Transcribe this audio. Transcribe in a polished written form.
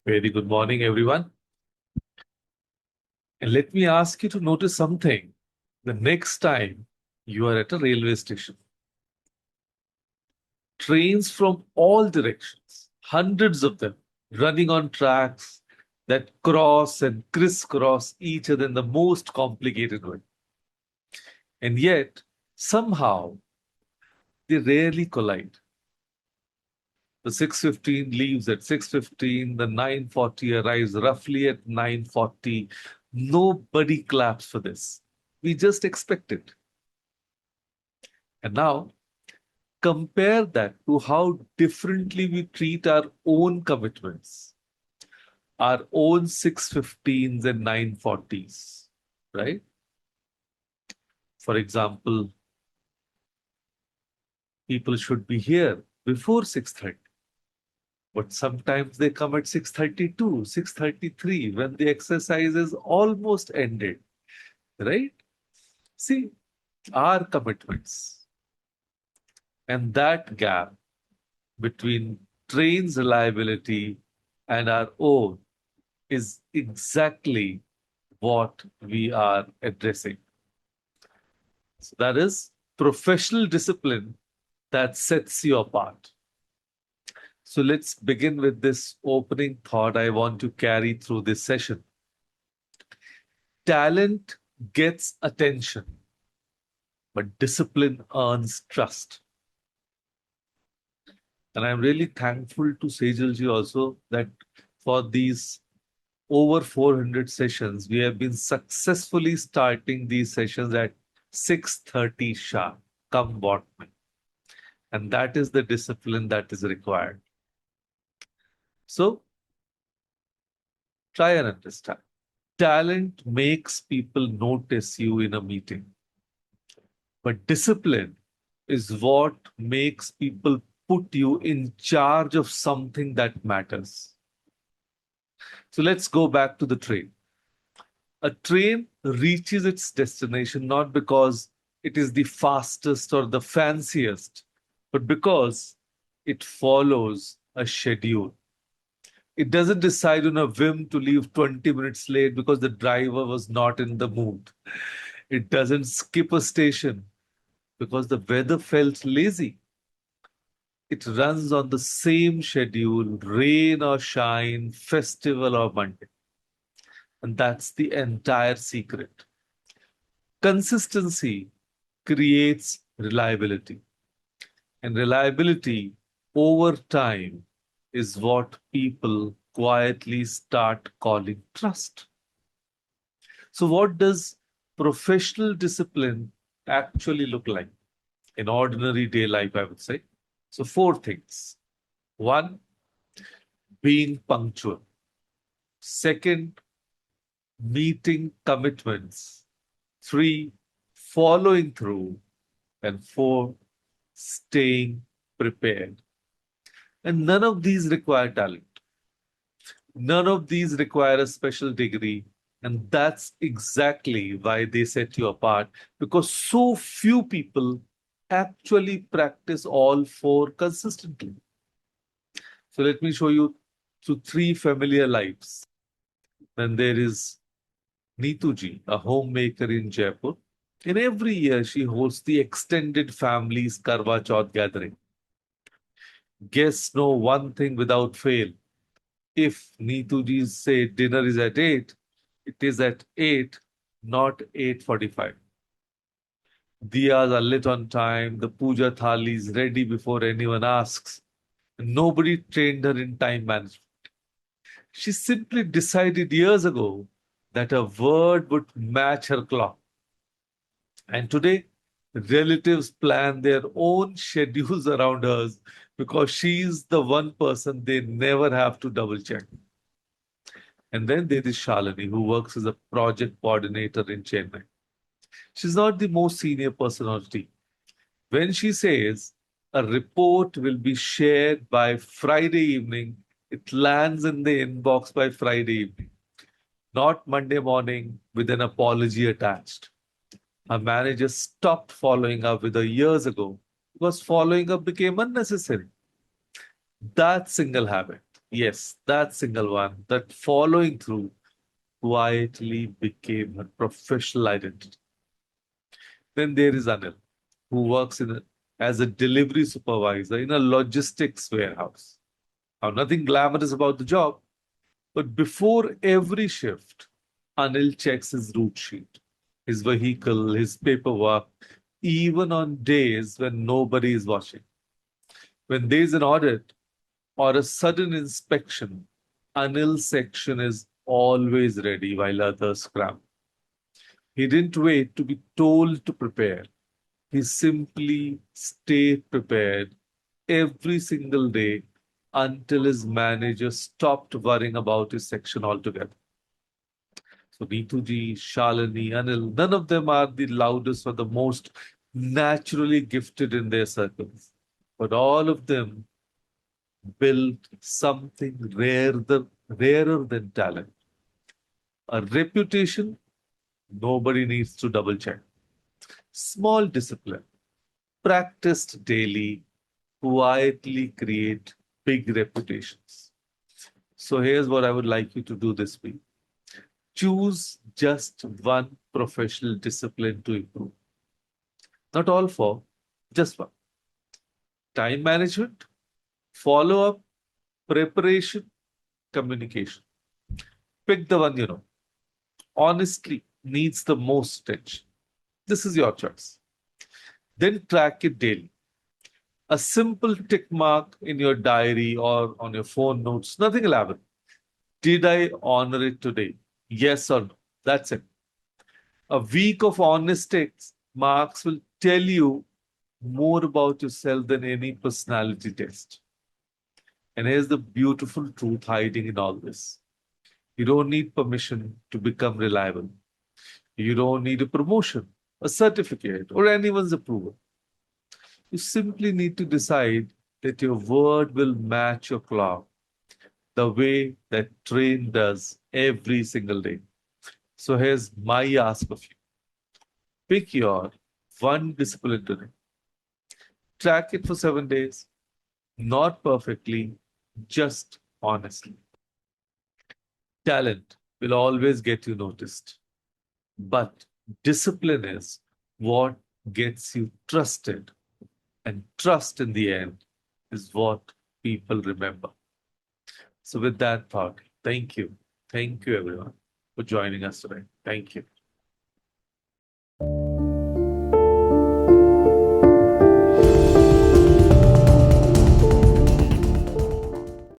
Very good morning, everyone. And let me ask you to notice something. The next time you are at a railway station, trains from all directions, hundreds of them, running on tracks that cross and crisscross each other in the most complicated way. And yet, somehow, they rarely collide. The 6:15 leaves at 6:15, the 9:40 arrives roughly at 9:40. Nobody claps for this. We just expect it. And now compare that to how differently we treat our own commitments, our own 6:15s and 9:40s, right? For example, people should be here before 6:30, but sometimes they come at 6:32, 6:33 when the exercise is almost ended, right? See, our commitments and that gap between train's reliability and our own is exactly what we are addressing. So that is professional discipline that sets you apart. So let's begin with this opening thought I want to carry through this session. Talent gets attention, but discipline earns trust. And I'm really thankful to Sejalji also that for these over 400 sessions, we have been successfully starting these sessions at 6:30 sharp, come what may. And that is the discipline that is required. So try and understand. Talent makes people notice you in a meeting, but discipline is what makes people put you in charge of something that matters. So let's go back to the train. A train reaches its destination not because it is the fastest or the fanciest, but because it follows a schedule. It doesn't decide on a whim to leave 20 minutes late because the driver was not in the mood. It doesn't skip a station because the weather felt lazy. It runs on the same schedule, rain or shine, festival or Monday. And that's the entire secret. Consistency creates reliability. And reliability over time is what people quietly start calling trust. So, what does professional discipline actually look like in ordinary day life, I would say? So, four things. One, being punctual. Second, meeting commitments. Three, following through. And four, staying prepared. And none of these require talent. None of these require a special degree. And that's exactly why they set you apart, because so few people actually practice all four consistently. So let me show you through three familiar lives. Then there is Neetuji, a homemaker in Jaipur. In every year, she hosts the extended family's Karwa Chauth gathering. Guests know one thing without fail. If Neetuji say dinner is at 8, it is at 8, not 8:45. Diyas are lit on time, the puja thali is ready before anyone asks. Nobody trained her in time management. She simply decided years ago that her word would match her clock. And today, relatives plan their own schedules around hers because she's the one person they never have to double check. And then there is Shalini, who works as a project coordinator in Chennai. She's not the most senior person on the team. When she says a report will be shared by Friday evening, it lands in the inbox by Friday evening, not Monday morning with an apology attached. Her manager stopped following up with her years ago because following up became unnecessary. That single habit, Yes, that single one, that following through quietly became her professional identity. Then there is Anil, who works as a delivery supervisor in a logistics warehouse. Now, nothing glamorous about the job, but before every shift, Anil checks his route sheet, his vehicle, his paperwork, even on days when nobody is watching. When there's an audit or a sudden inspection, Anil's section is always ready while others scramble. He didn't wait to be told to prepare. He simply stayed prepared every single day until his manager stopped worrying about his section altogether. So Neetuji, Shalini, Anil, none of them are the loudest or the most naturally gifted in their circles. But all of them built something rarer than talent. A reputation nobody needs to double check. Small discipline, practiced daily, quietly create big reputations. So here's what I would like you to do this week. Choose just one professional discipline to improve. Not all four, just one. Time management, follow up, preparation, communication. Pick the one you know. Honestly, needs the most attention. This is your choice. Then track it daily. A simple tick mark in your diary or on your phone notes, nothing elaborate. Did I honor it today? Yes or no? That's it. A week of honest ticks marks will tell you more about yourself than any personality test. And here's the beautiful truth hiding in all this. You don't need permission to become reliable. You don't need a promotion, a certificate, or anyone's approval. You simply need to decide that your word will match your clock the way that train does every single day. So here's my ask of you. Pick your one discipline today. Track it for 7 days, not perfectly, just honestly. Talent will always get you noticed, but discipline is what gets you trusted, and trust in the end is what people remember. So, with that thought, thank you. Thank you, everyone, for joining us today. Thank you.